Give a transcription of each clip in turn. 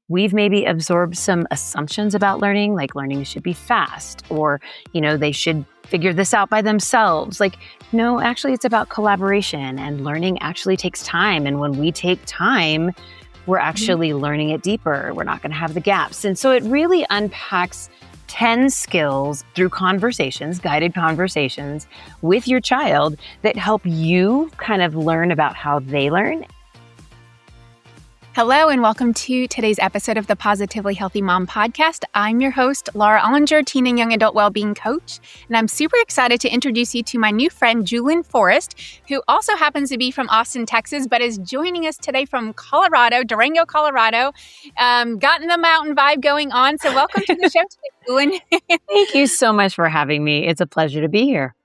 we've maybe absorbed some assumptions about learning, like learning should be fast, or, they should figure this out by themselves. Like, no, actually, it's about collaboration, and learning actually takes time. And when we take time, we're actually learning it deeper. We're not going to have the gaps. And so it really unpacks 10 skills through conversations, guided conversations with your child that help you kind of learn about how they learn. Hello, and welcome to today's episode of the Positively Healthy Mom podcast. I'm your host, Laura Ollinger, teen and young adult wellbeing coach, and I'm super excited to introduce you to my new friend, Julen Forrest, who also happens to be from Austin, Texas, but is joining us today from Colorado, Durango, Colorado. Gotten the mountain vibe going on, so welcome to the show today, Julen. Thank you so much for having me. It's a pleasure to be here.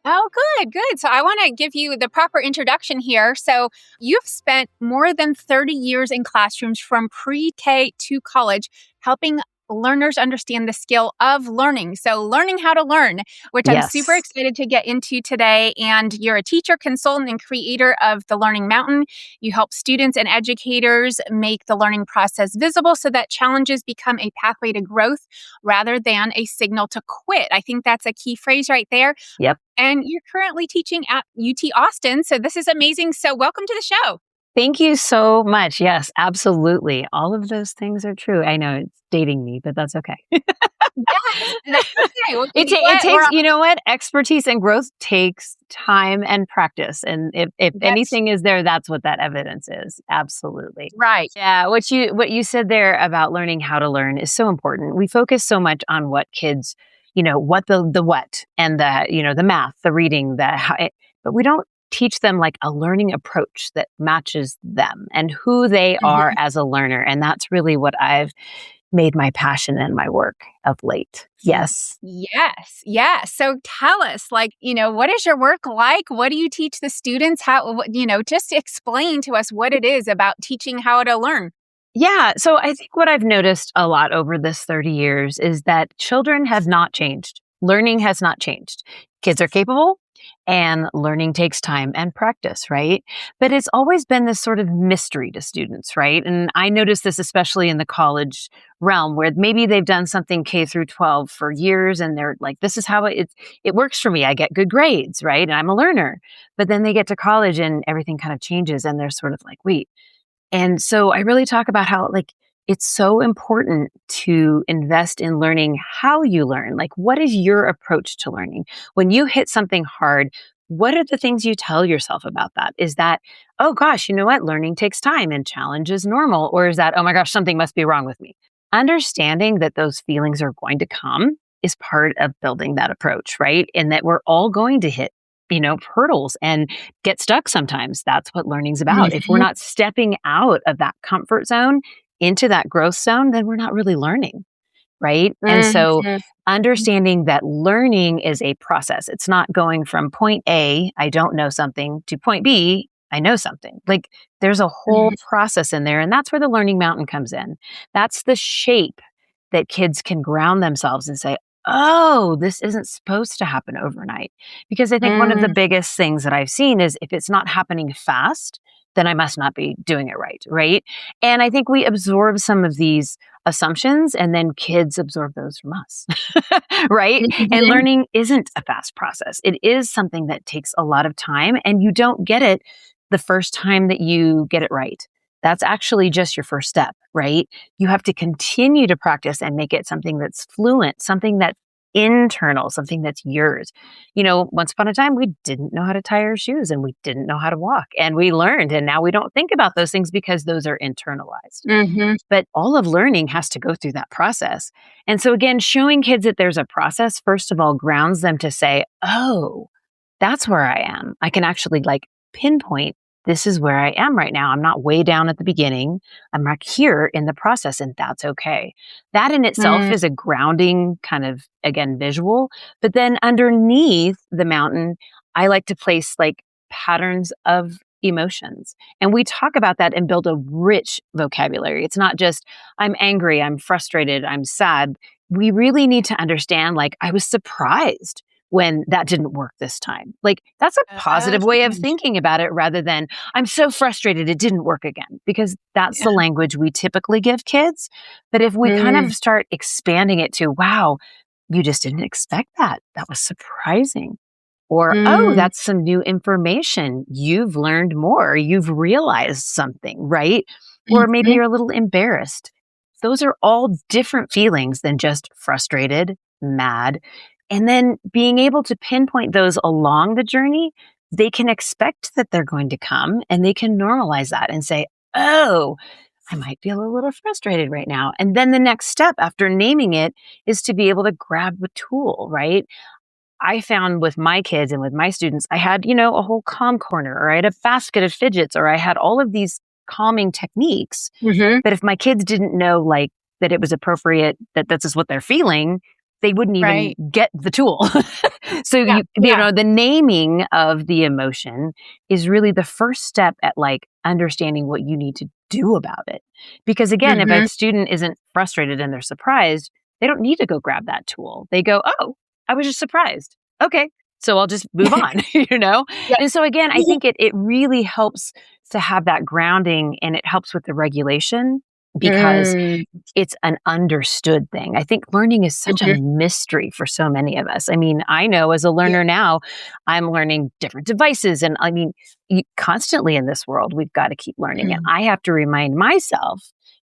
Oh, good. So I want to give you the proper introduction here. So you've spent more than 30 years in classrooms from pre-K to college, helping learners understand the skill of learning. So learning how to learn, which I'm super excited to get into today. And you're a teacher, consultant, and creator of The Learning Mountain. You help students and educators make the learning process visible so that challenges become a pathway to growth rather than a signal to quit. I think that's a key phrase right there. Yep. And you're currently teaching at UT Austin. So this is amazing. So welcome to the show. Thank you so much. Yes, absolutely. All of those things are true. I know it's dating me, but that's okay. Yes, that's okay. Well, It takes, you know what? Expertise and growth takes time and practice. And if anything is there, that's what that evidence is. Absolutely. Right. Yeah. What you said there about learning how to learn is so important. We focus so much on what kids, what the what and the, the math, the reading, but we don't teach them like a learning approach that matches them and who they are as a learner. And that's really what I've made my passion and my work of late. Yes. So tell us, what is your work like? What do you teach the students? Just explain to us what it is about teaching how to learn. Yeah. So I think what I've noticed a lot over this 30 years is that children have not changed. Learning has not changed. Kids are capable and learning takes time and practice, right? But it's always been this sort of mystery to students, right? And I noticed this especially in the college realm where maybe they've done something K through 12 for years and they're like, this is how it works for me. I get good grades, right? And I'm a learner. But then they get to college and everything kind of changes and they're sort of like, wait. And so I really talk about how it's so important to invest in learning how you learn. Like, what is your approach to learning? When you hit something hard, what are the things you tell yourself about that? Is that, oh gosh, you know what? Learning takes time and challenge is normal. Or is that, oh my gosh, something must be wrong with me? Understanding that those feelings are going to come is part of building that approach, right? And that we're all going to hit hurdles and get stuck sometimes. That's what learning's about. If we're not stepping out of that comfort zone into that growth zone, then we're not really learning, right? And so understanding that learning is a process. It's not going from point A, I don't know something, to point B, I know something. Like there's a whole process in there. And that's where the Learning Mountain comes in. That's the shape that kids can ground themselves and say, oh, this isn't supposed to happen overnight. Because I think one of the biggest things that I've seen is if it's not happening fast, then I must not be doing it right? And I think we absorb some of these assumptions and then kids absorb those from us, right? And learning isn't a fast process. It is something that takes a lot of time and you don't get it the first time that you get it right. That's actually just your first step, right? You have to continue to practice and make it something that's fluent, something that's internal, something that's yours. Once upon a time, we didn't know how to tie our shoes and we didn't know how to walk and we learned. And now we don't think about those things because those are internalized. But all of learning has to go through that process. And so again, showing kids that there's a process, first of all, grounds them to say, oh, that's where I am. I can actually pinpoint this is where I am right now. I'm not way down at the beginning. I'm right here in the process, and that's okay. That in itself is a grounding kind of, again, visual. But then underneath the mountain, I like to place patterns of emotions. And we talk about that and build a rich vocabulary. It's not just, I'm angry, I'm frustrated, I'm sad. We really need to understand, I was surprised when that didn't work this time. Like, that's a positive way of Okay. thinking about it rather than, I'm so frustrated it didn't work again, because that's Yeah. the language we typically give kids. But if we kind Mm, of start expanding it to, wow, you just didn't expect that. That was surprising. Or, oh, mm, that's some new information. You've learned more. You've realized something, right? Or maybe mhm, you're a little embarrassed. Those are all different feelings than just frustrated, mad. And then being able to pinpoint those along the journey, they can expect that they're going to come and they can normalize that and say, oh, I might feel a little frustrated right now. And then the next step after naming it is to be able to grab the tool, right? I found with my kids and with my students, I had, a whole calm corner, or I had a basket of fidgets, or I had all of these calming techniques. mhm. But if my kids didn't know, like, that it was appropriate, that this is what they're feeling, they wouldn't even Right. get the tool. So Yeah, yeah. the naming of the emotion is really the first step at, like, understanding what you need to do about it. Because again, if a Mhm, student isn't frustrated and they're surprised, they don't need to go grab that tool. They go, "Oh, I was just surprised. Okay, so I'll just move on," you know? yeah. And so again, I think it really helps to have that grounding, and it helps with the regulation because Mm, it's an understood thing. I think learning is such a mhm. mystery for so many of us. I mean, I know as a Yeah. learner now, I'm learning different devices. And I mean, constantly in this world, we've got to keep learning. And Mm, I have to remind myself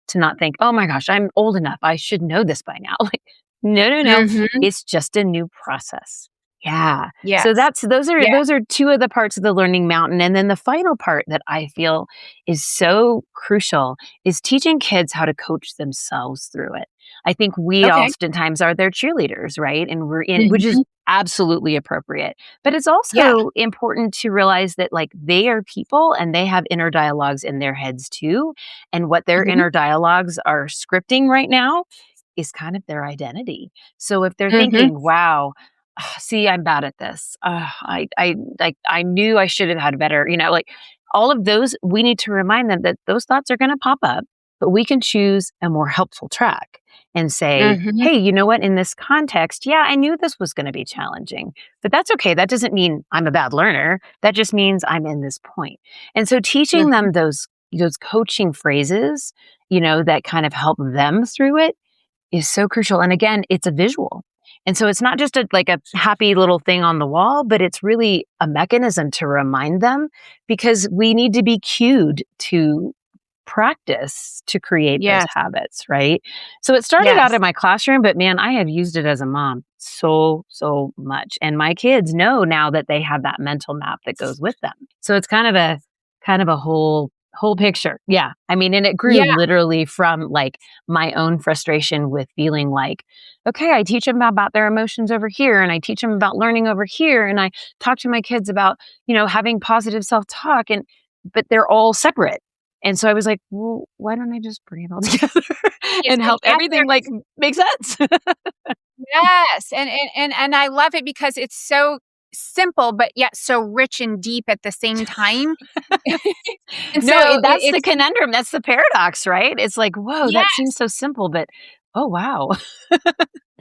to not think, oh my gosh, I'm old enough. I should know this by now. Like, no, no, no. mhm. It's just a new process. Yeah. So Yes. that's those are Yeah. those are two of the parts of the learning mountain. And then the final part that I feel is so crucial is teaching kids how to coach themselves through it. I think we Okay. oftentimes are their cheerleaders, right? And which is Mhm. absolutely appropriate. But it's Yeah. also important to realize that, like, they are people and they have inner dialogues in their heads too. And what their Mhm. inner dialogues are scripting right now is kind of their identity. So if they're Mhm. thinking, wow, see, I'm bad at this. I knew I should have had better, like, all of those, we need to remind them that those thoughts are going to pop up, but we can choose a more helpful track and say, Mhm. hey, you know what? In this context, yeah, I knew this was going to be challenging, but that's okay. That doesn't mean I'm a bad learner. That just means I'm in this point. And so teaching Mhm. them those coaching phrases, that kind of help them through it is so crucial. And again, it's a visual. And so it's not just like a happy little thing on the wall, but it's really a mechanism to remind them, because we need to be cued to practice to create those Yes. habits, right? So it started out Yes. in my classroom, but man, I have used it as a mom so much. And my kids know now that they have that mental map that goes with them. So it's kind of a whole picture. Yeah. I mean, and it grew Yeah. literally from, like, my own frustration with feeling like, okay, I teach them about their emotions over here and I teach them about learning over here and I talk to my kids about, having positive self-talk, and but they're all separate. And so I was like, well, why don't I just bring it all together Yes, and so help yes, there everything, like, make sense? yes, and I love it because it's so simple, but yet so rich and deep at the same time. And No, so that's the it's conundrum. That's the paradox, right? It's like, whoa, that seems yes. so simple, but oh, wow.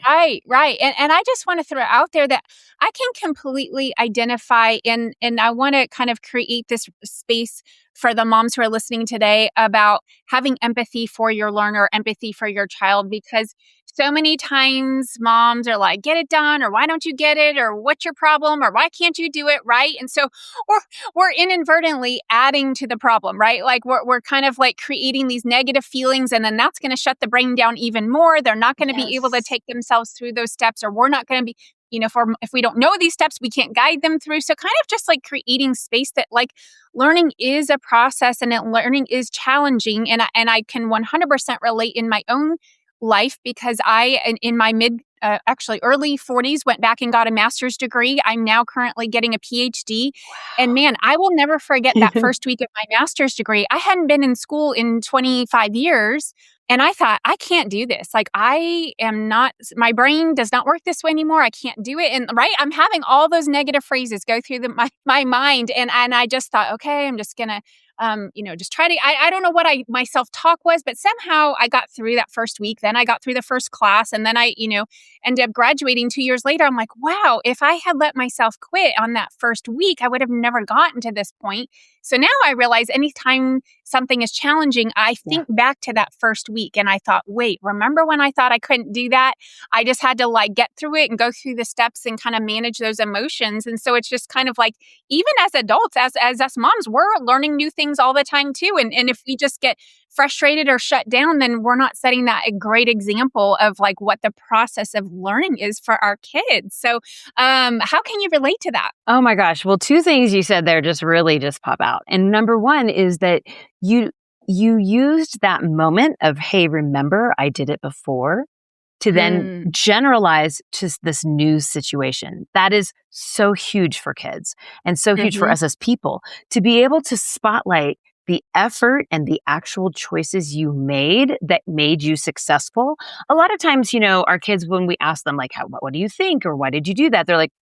Right, right. And I just want to throw out there that I can completely identify and I want to kind of create this space for the moms who are listening today about having empathy for your learner, empathy for your child, because so many times moms are like, get it done, or why don't you get it, or what's your problem, or why can't you do it right? And so we're we're inadvertently adding to the problem, right? Like we're kind of like creating these negative feelings, and then that's going to shut the brain down even more. They're not going to be able to Yes. take themselves through those steps, or we're not going to be, if we don't know these steps, we can't guide them through. So kind of just like creating space that like learning is a process and that learning is challenging. And I can 100% relate in my own life because in my actually early 40s, went back and got a master's degree. I'm now currently getting a PhD. And man, I will never forget that Wow. first week of my master's degree. I hadn't been in school in 25 years. And I thought, I can't do this. Like, I am not, my brain does not work this way anymore. I can't do it. And right, I'm having all those negative phrases go through my mind. And I just thought, okay, just try to, I don't know what my self-talk was, but somehow I got through that first week. Then I got through the first class, and then I, ended up graduating 2 years later. I'm like, wow, if I had let myself quit on that first week, I would have never gotten to this point. So now I realize anytime something is challenging, I Yeah. think back to that first week and I thought, wait, remember when I thought I couldn't do that? I just had to like get through it and go through the steps and kind of manage those emotions. And so it's just kind of like, even as adults, as us moms, we're learning new things all the time too. And if we just get frustrated or shut down, then we're not setting that a great example of like what the process of learning is for our kids. So how can you relate to that? Oh my gosh. Well, two things you said there just really just pop out. And number one is that you used that moment of, hey, remember I did it before, to then Mm, generalize to this new situation. That is so huge for kids and so huge for mhm. us as people to be able to spotlight the effort and the actual choices you made that made you successful. A lot of times, our kids, when we ask them like, what do you think? Or why did you do that? They're like,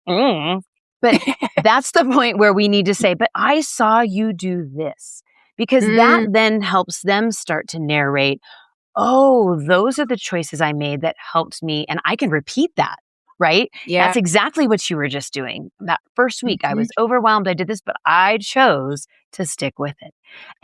but that's the point where we need to say, but I saw you do this, because that Mm, then helps them start to narrate, oh, those are the choices I made that helped me. And I can repeat that, right? yeah. That's exactly what you were just doing. That first week, I Mhm, was overwhelmed. I did this, but I chose to stick with it.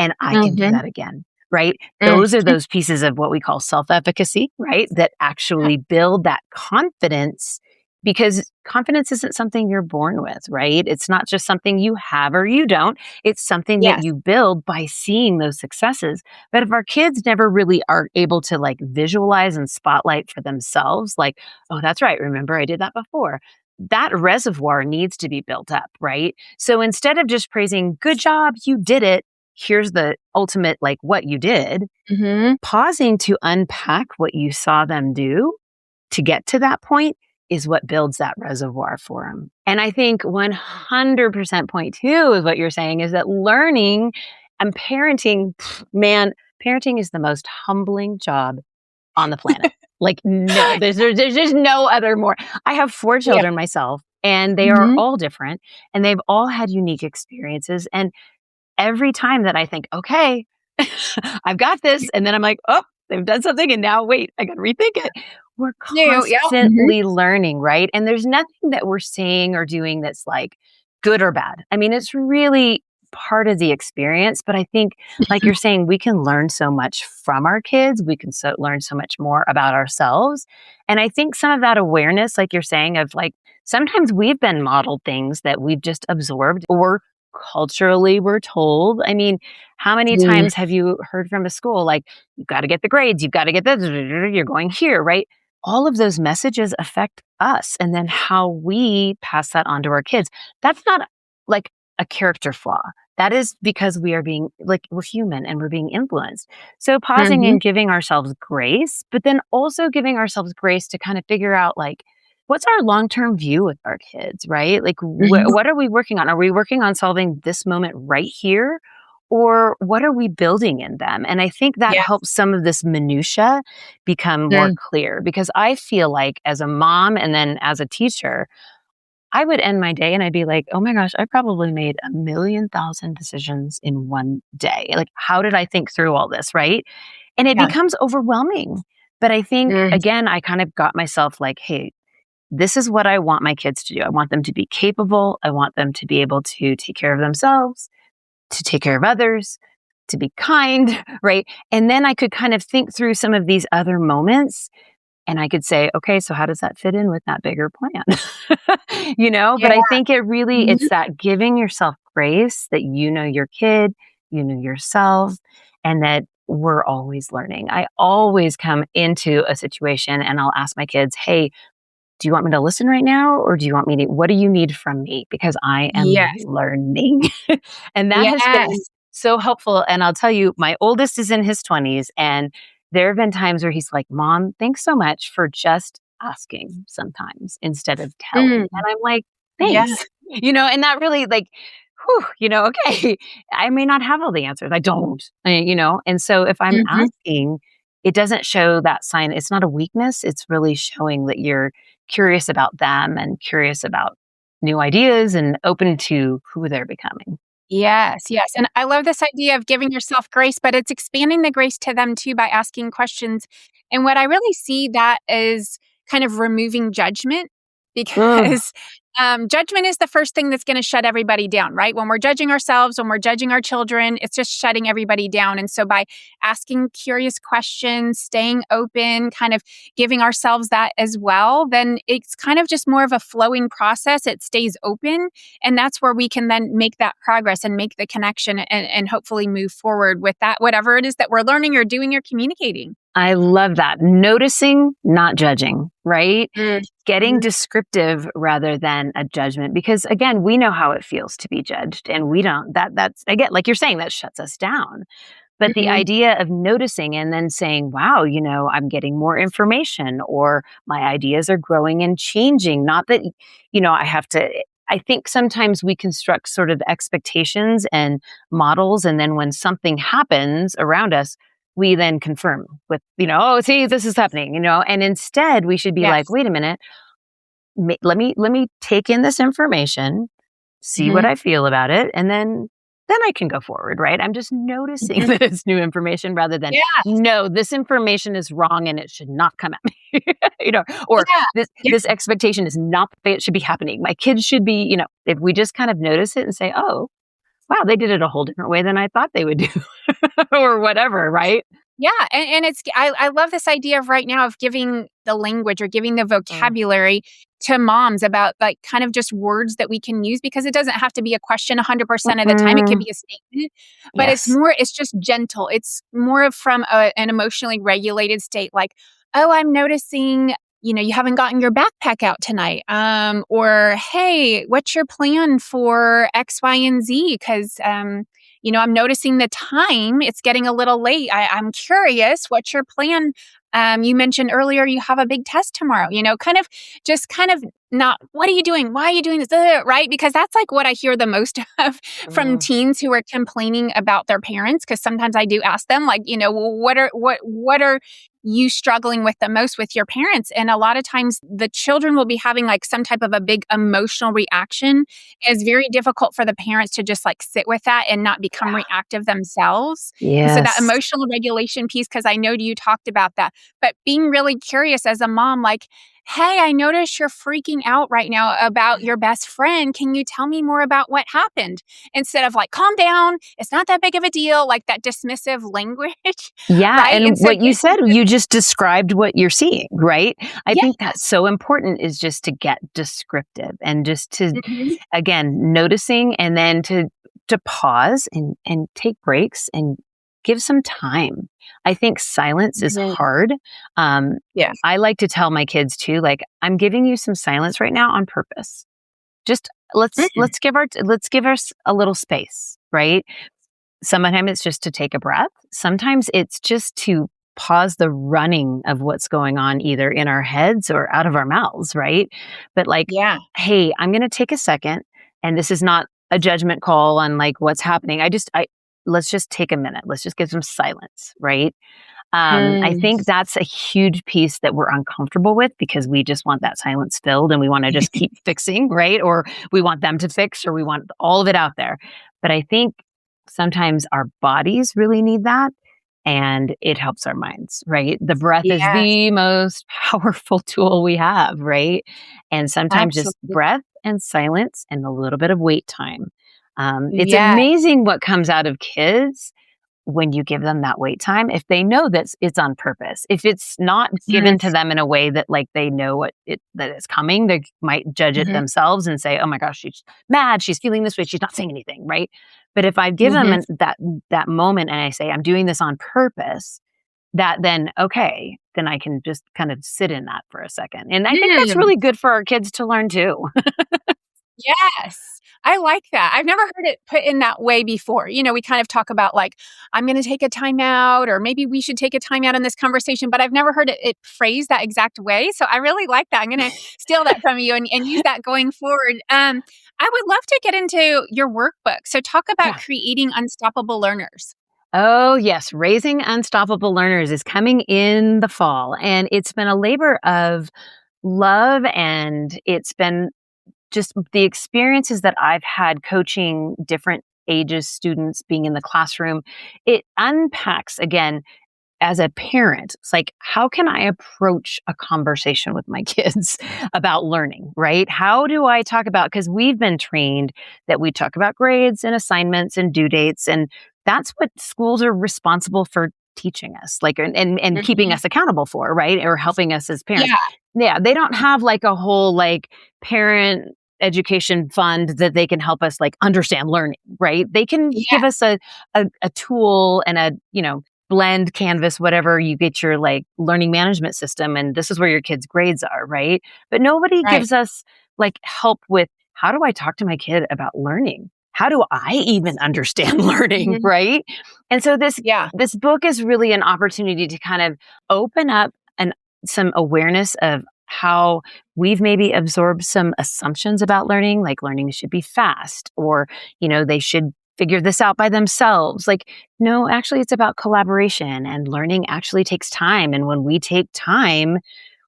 And I can do mhm, that again, right? Those are mhm. those pieces of what we call self efficacy, right? That actually build that confidence, because confidence isn't something you're born with, right? It's not just something you have or you don't. It's something that Yes. you build by seeing those successes. But if our kids never really are able to like visualize and spotlight for themselves, like, oh, that's right. Remember, I did that before. That reservoir needs to be built up, right? So instead of just praising, good job, you did it, here's the ultimate, like what you did, Mhm. pausing to unpack what you saw them do to get to that point is what builds that reservoir for them. And I think 100% point two is what you're saying, is that learning and parenting, man, parenting is the most humbling job on the planet. Like, no, there's just no other more. I have four Yeah. children myself, and they are Mhm. all different, and they've all had unique experiences. And every time that I think, okay, I've got this, and then I'm like, oh, they've done something, and now wait, I got to rethink it. We're No, yeah. Mhm. constantly learning, right? And there's nothing that we're saying or doing that's like good or bad. I mean, it's really part of the experience. But I think, like you're saying, we can learn so much from our kids. We can learn so much more about ourselves. And I think some of that awareness, like you're saying, of like sometimes we've been modeled things that we've just absorbed, or culturally we're told. I mean, how many Mm, times have you heard from a school like, you've got to get the grades, you've got to get this, you're going here, right? All of those messages affect us and then how we pass that on to our kids. That's not like a character flaw. That is because we are being like, we're human and we're being influenced. So pausing mhm. and giving ourselves grace, but then also giving ourselves grace to kind of figure out like, what's our long-term view with our kids, right? Like, Mhm. what are we working on? Are we working on solving this moment right here? Or what are we building in them? And I think that Yeah. helps some of this minutia become more Mm. clear, because I feel like as a mom and then as a teacher, I would end my day and I'd be like, oh my gosh, I probably made a million thousand decisions in one day. Like, how did I think through all this? Right. And it Yeah. becomes overwhelming. But I think, Mm. again, I kind of got myself like, hey, this is what I want my kids to do. I want them to be capable. I want them to be able to take care of themselves, to take care of others, to be kind, right? And then I could kind of think through some of these other moments and I could say, okay, so how does that fit in with that bigger plan? But Yeah. I think it really, Mhm. it's that giving yourself grace that you know your kid, you know yourself, and that we're always learning. I always come into a situation and I'll ask my kids, hey, do you want me to listen right now? Or do you want me to, what do you need from me? Because I am Yes. learning. And that has been Yes. so helpful. And I'll tell you, my oldest is in his 20s. And there have been times where he's like, Mom, thanks so much for just asking sometimes instead of telling. Mm. And I'm like, Yeah. thanks. And that really like, whew, okay, I may not have all the answers. I don't, and so if I'm Mhm. asking, it doesn't show that sign. It's not a weakness. It's really showing that you're curious about them and curious about new ideas and open to who they're becoming. Yes, yes, and I love this idea of giving yourself grace, but it's expanding the grace to them too by asking questions, and what I really see that is kind of removing judgment Ugh. because, judgment is the first thing that's gonna shut everybody down, right? When we're judging ourselves, when we're judging our children, it's just shutting everybody down, and so by asking curious questions, staying open, kind of giving ourselves that as well, then it's kind of just more of a flowing process, it stays open, and that's where we can then make that progress and make the connection and hopefully move forward with that, whatever it is that we're learning or doing or communicating. I love that. Noticing, not judging, right? Getting Mhm. descriptive rather than a judgment. Because again, we know how it feels to be judged and we don't, that's again, like you're saying, that shuts us down. But the Mhm. idea of noticing and then saying, wow, I'm getting more information or my ideas are growing and changing. Not that, I have to, I think sometimes we construct sort of expectations and models. And then when something happens around us, we then confirm with, oh, see, this is happening, and instead we should be like, Yes. wait a minute, let me take in this information, see what Mhm. I feel about it, and then I can go forward, right? I'm just noticing Mhm. that it's new information rather than, Yeah, no, this information is wrong and it should not come at me. Or yeah, yeah. this expectation is not the way it should be happening. My kids should be, if we just kind of notice it and say, oh, wow, they did it a whole different way than I thought they would do, or whatever, right? Yeah, and it's I love this idea of right now of giving the language or giving the Mm. vocabulary to moms about, like, kind of just words that we can use because it doesn't have to be a question 100% of the time, it can Mm-mm. be a statement, but Yes. it's just gentle, it's more of from an emotionally regulated state, like, "Oh, I'm noticing, you haven't gotten your backpack out tonight," or, "Hey, what's your plan for X, Y, and Z? 'Cause, I'm noticing the time, it's getting a little late. I'm curious, what's your plan? You mentioned earlier you have a big test tomorrow, kind of not, what are you doing? Why are you doing this? Right? Because that's like what I hear the most of from Mm. teens who are complaining about their parents. Cause sometimes I do ask them, like, well, what are you struggling with the most with your parents? And a lot of times the children will be having like some type of a big emotional reaction. It's very difficult for the parents to just like sit with that and not become Yeah. reactive themselves. And so that Yes. emotional regulation piece, because I know you talked about that, but being really curious as a mom, like, hey, I notice you're freaking out right now about your best friend. Can you tell me more about what happened? Instead of like, calm down, it's not that big of a deal, like that dismissive language, Yeah, right? and And so what you said, getting you just described what you're seeing, right? I think that's yes. so important is just to get descriptive and just to, Mhm. again, noticing and then to pause and take breaks and give some time. I think silence is Mhm. hard. Um, Yeah. I like to tell my kids too, like, I'm giving you some silence right now on purpose. Just Mm. let's give us a little space, right? Sometimes it's just to take a breath. Sometimes it's just to pause the running of what's going on either in our heads or out of our mouths, right? But like, Yeah. hey, I'm going to take a second and this is not a judgment call on like what's happening. I let's just take a minute. Let's just get some silence, right? I Mm. think that's a huge piece that we're uncomfortable with because we just want that silence filled and we want to just keep fixing, right? Or we want them to fix or we want all of it out there. But I think sometimes our bodies really need that and it helps our minds, right? The breath is Yes, the most powerful tool we have, right? And sometimes just absolutely. breath and silence and a little bit of wait time. It's Yeah. amazing what comes out of kids when you give them that wait time, if they know that it's on purpose. If it's not Mhm. given to them in a way that like they know that it's coming, they might judge it Mhm. themselves and say, "Oh my gosh, she's mad. She's feeling this way. She's not saying anything." Right? But if I give them Mhm. that moment and I say, "I'm doing this on purpose," that then okay, then I can just kind of sit in that for a second. And I think that's Mm. really good for our kids to learn too. Yes. I like that. I've never heard it put in that way before. We kind of talk about like, I'm going to take a time out, or maybe we should take a time out in this conversation, but I've never heard it phrased that exact way. So I really like that. I'm going to steal that from you and use that going forward. I would love to get into your workbook. So talk about Yeah. creating unstoppable learners. Oh, yes. Raising Unstoppable Learners is coming in the fall. And it's been a labor of love. And it's been just the experiences that I've had coaching different ages students being in the classroom, it unpacks again as a parent. It's like, how can I approach a conversation with my kids about learning, right? How do I talk about, because we've been trained that we talk about grades and assignments and due dates, and that's what schools are responsible for teaching us, like, and keeping Mhm. us accountable for, right? Or helping us as parents. Yeah. Yeah, they don't have like a whole like parent education fund that they can help us like understand learning, right? They can Yeah. give us a tool and a, blend canvas, whatever, you get your like learning management system, and this is where your kids grades are, right? But nobody Right. gives us like help with, how do I talk to my kid about learning? How do I even understand learning, Mhm. right? And so this Yeah. this book is really an opportunity to kind of open up and some awareness of how we've maybe absorbed some assumptions about learning, like learning should be fast, or they should figure this out by themselves. Like, no, actually, it's about collaboration, and learning actually takes time. And when we take time,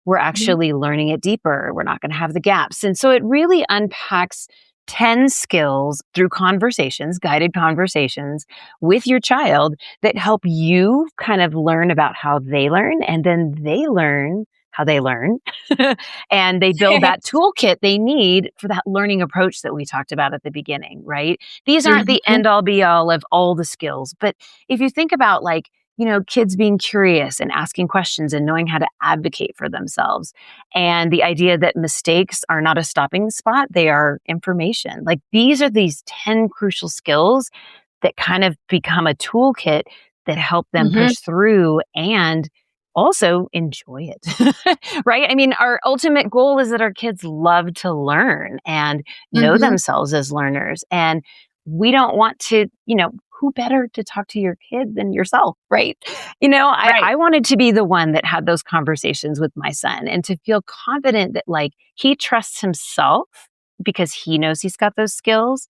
we're Mhm. actually learning it deeper. We're not going to have the gaps. And so it really unpacks 10 skills through conversations, guided conversations with your child that help you kind of learn about how they learn, and then they learn how they learn. And they build that toolkit they need for that learning approach that we talked about at the beginning, right? These aren't the Mhm. end all be all of all the skills. But if you think about like, kids being curious and asking questions and knowing how to advocate for themselves. And the idea that mistakes are not a stopping spot, they are information. Like, these are these 10 crucial skills that kind of become a toolkit that help them Mhm. push through and also enjoy it. Right? I mean, our ultimate goal is that our kids love to learn and know Mhm. themselves as learners. And we don't want to, who better to talk to your kid than yourself, right? Right. I wanted to be the one that had those conversations with my son and to feel confident that like he trusts himself because he knows he's got those skills.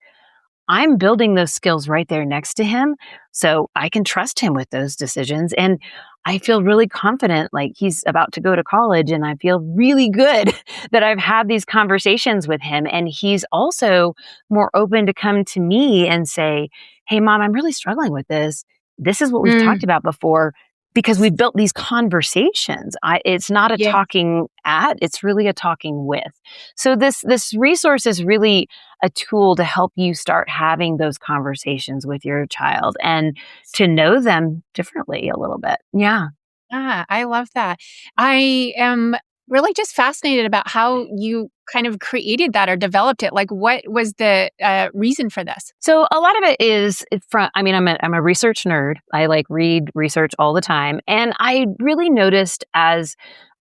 I'm building those skills right there next to him so I can trust him with those decisions. And I feel really confident, like he's about to go to college, and I feel really good that I've had these conversations with him. And he's also more open to come to me and say, "Hey, mom, I'm really struggling with this. This is what we've Mm. talked about before." Because we've built these conversations. It's not a Yeah. talking at, it's really a talking with. So this resource is really a tool to help you start having those conversations with your child and to know them differently a little bit. Yeah. Ah, I love that. I am really just fascinated about how you kind of created that or developed it. Like, what was the reason for this? So a lot of it is from, I mean, I'm a research nerd. I like read research all the time. And I really noticed as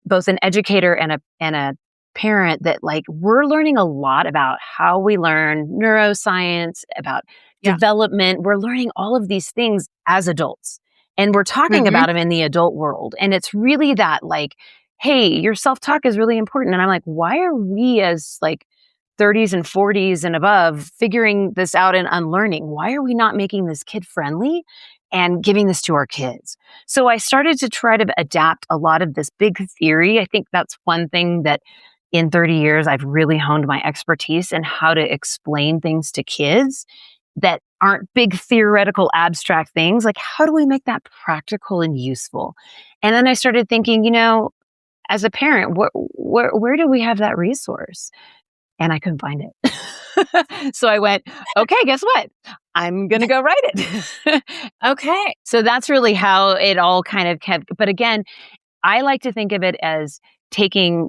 both an educator and a parent that like we're learning a lot about how we learn neuroscience, about Yeah. development. We're learning all of these things as adults, and we're talking Mhm. about them in the adult world. And it's really that like, hey, your self-talk is really important. And I'm like, why are we as like 30s and 40s and above figuring this out and unlearning? Why are we not making this kid friendly and giving this to our kids? So I started to try to adapt a lot of this big theory. I think that's one thing that in 30 years, I've really honed my expertise in how to explain things to kids that aren't big theoretical abstract things. Like, how do we make that practical and useful? And then I started thinking, as a parent, where do we have that resource? And I couldn't find it. So I went, okay, guess what? I'm going to go write it. Okay. So that's really how it all kind of kept. But again, I like to think of it as taking,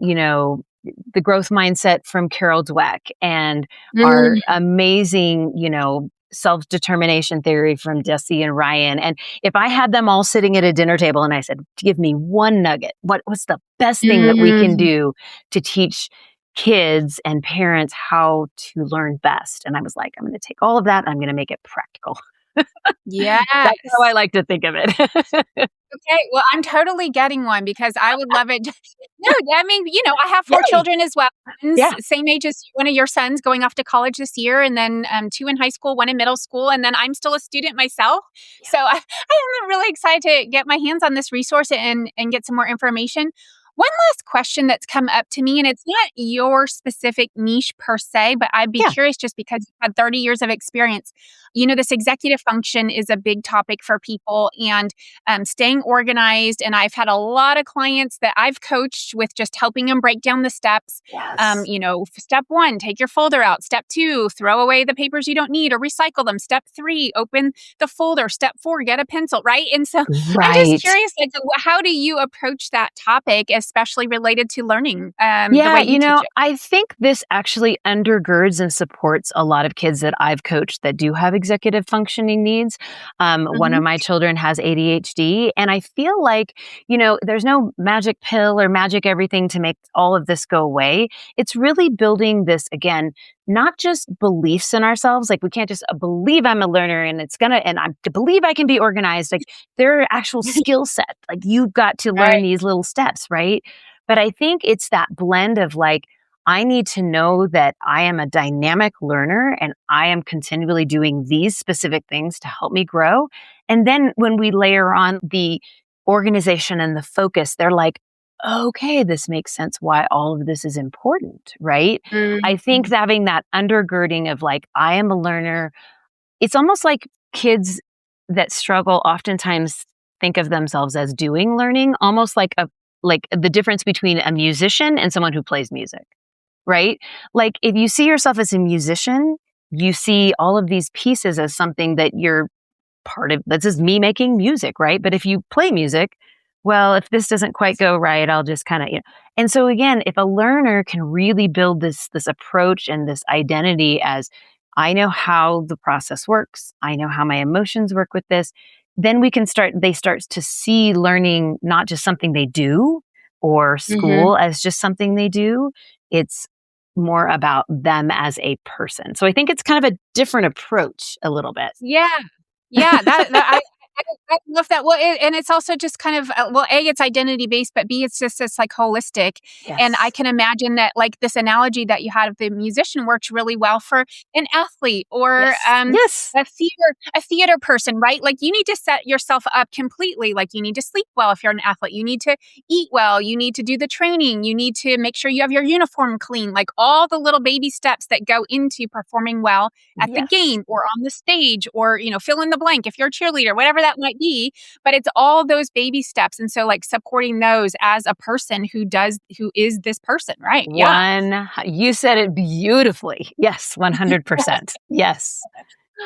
the growth mindset from Carol Dweck and our Mm. amazing, self determination theory from Desi and Ryan. And if I had them all sitting at a dinner table and I said, give me one nugget, what's the best thing that we can Mm. do to teach kids and parents how to learn best? And I was like, I'm going to take all of that. I'm going to make it practical. That's how I Yes. like to think of it. Okay, well, I'm totally getting one because I would love it. No, I mean, I have 4 Yay. children as well. One's Yeah. same age as one of your sons going off to college this year, and then, 2 in high school, 1 in middle school, and then I'm still a student myself. So I am really excited to get my hands on this resource and get some more information. One last question that's come up to me, and it's not your specific niche per se, but I'd be Yeah. curious just because you've had 30 years of experience. This executive function is a big topic for people and staying organized. And I've had a lot of clients that I've coached with just helping them break down the steps. Yes. Step 1, take your folder out. Step 2, throw away the papers you don't need or recycle them. Step 3, open the folder. Step 4, get a pencil, right? And so I'm just Right. curious, like, how do you approach that topic, especially related to learning, the Yeah, way you teach it? I think this actually undergirds and supports a lot of kids that I've coached that do have executive functioning needs. One Mhm. of my children has ADHD, and I feel like, there's no magic pill or magic everything to make all of this go away. It's really building this, again, not just beliefs in ourselves. Like we can't just believe I'm a learner and and I believe I can be organized. Like there are actual skill sets. Like you've got to learn Right. these little steps, right? But I think it's that blend of like, I need to know that I am a dynamic learner and I am continually doing these specific things to help me grow. And then when we layer on the organization and the focus, they're like, okay, this makes sense why all of this is important, right? I think Mhm. having that undergirding of like, I am a learner, it's almost like kids that struggle oftentimes think of themselves as doing learning, almost like the difference between a musician and someone who plays music, right? Like if you see yourself as a musician, you see all of these pieces as something that you're part of. This is me making music, right? But if you play music, well, if this doesn't quite go right, I'll just kind of, And so again, if a learner can really build this approach and this identity as I know how the process works, I know how my emotions work with this, then they start to see learning not just something they do or Mhm. school as just something they do. It's more about them as a person. So I think it's kind of a different approach a little bit. Yeah. Yeah, I love that. Well, and it's also just kind of, well, A, it's identity based, but B, it's like holistic. And I Yes. can imagine that, like, this analogy that you had of the musician works really well for an athlete or Yes. Yes. a theater person, right? Like, you need to set yourself up completely. Like, you need to sleep well if you're an athlete. You need to eat well. You need to do the training. You need to make sure you have your uniform clean. Like all the little baby steps that go into performing well at the Yes. game or on the stage or, fill in the blank if you're a cheerleader, whatever that might be. But it's all those baby steps. And so, like, supporting those as a person who is this person, right? Yeah. You said it beautifully. Yes, 100%. Yes.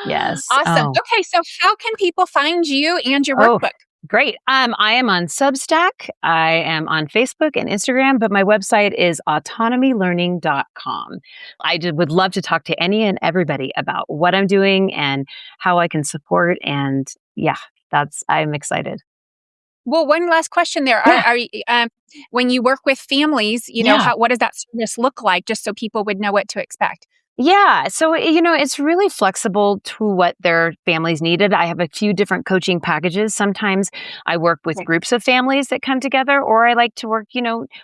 Yes. Awesome. Oh. Okay. So, how can people find you and your Oh, workbook? great. I am on Substack. I am on Facebook and Instagram, but my website is autonomylearning.com. Would love to talk to any and everybody about what I'm doing and how I can support. And yeah, I'm excited. Well, one last question there. Yeah. When you work with families, Yeah. what does that service look like, just so people would know what to expect? Yeah. So, it's really flexible to what their families needed. I have a few different coaching packages. Sometimes I work with Okay. groups of families that come together, or I like to work,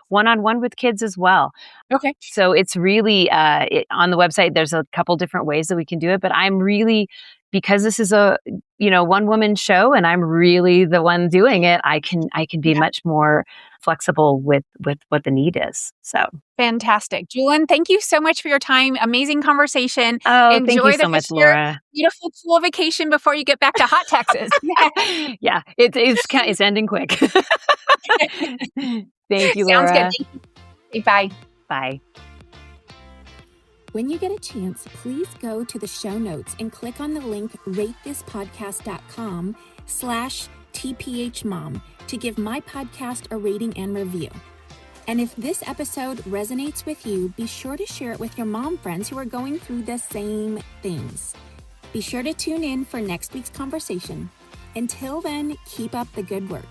one on one with kids as well. Okay. So it's really on the website, there's a couple different ways that we can do it. But I'm really, because this is a, one woman show and I'm really the one doing it, I can be much more flexible with what the need is. So. Fantastic. Julen, thank you so much for your time. Amazing conversation. Oh, thank you Enjoy the so much, rest of your Laura. beautiful school vacation before you get back to hot Texas. Yeah, it's ending quick. Thank you, Sounds good. Laura. Thank you. Bye. Bye. When you get a chance, please go to the show notes and click on the link ratethispodcast.com/tphmom to give my podcast a rating and review. And if this episode resonates with you, be sure to share it with your mom friends who are going through the same things. Be sure to tune in for next week's conversation. Until then, keep up the good work.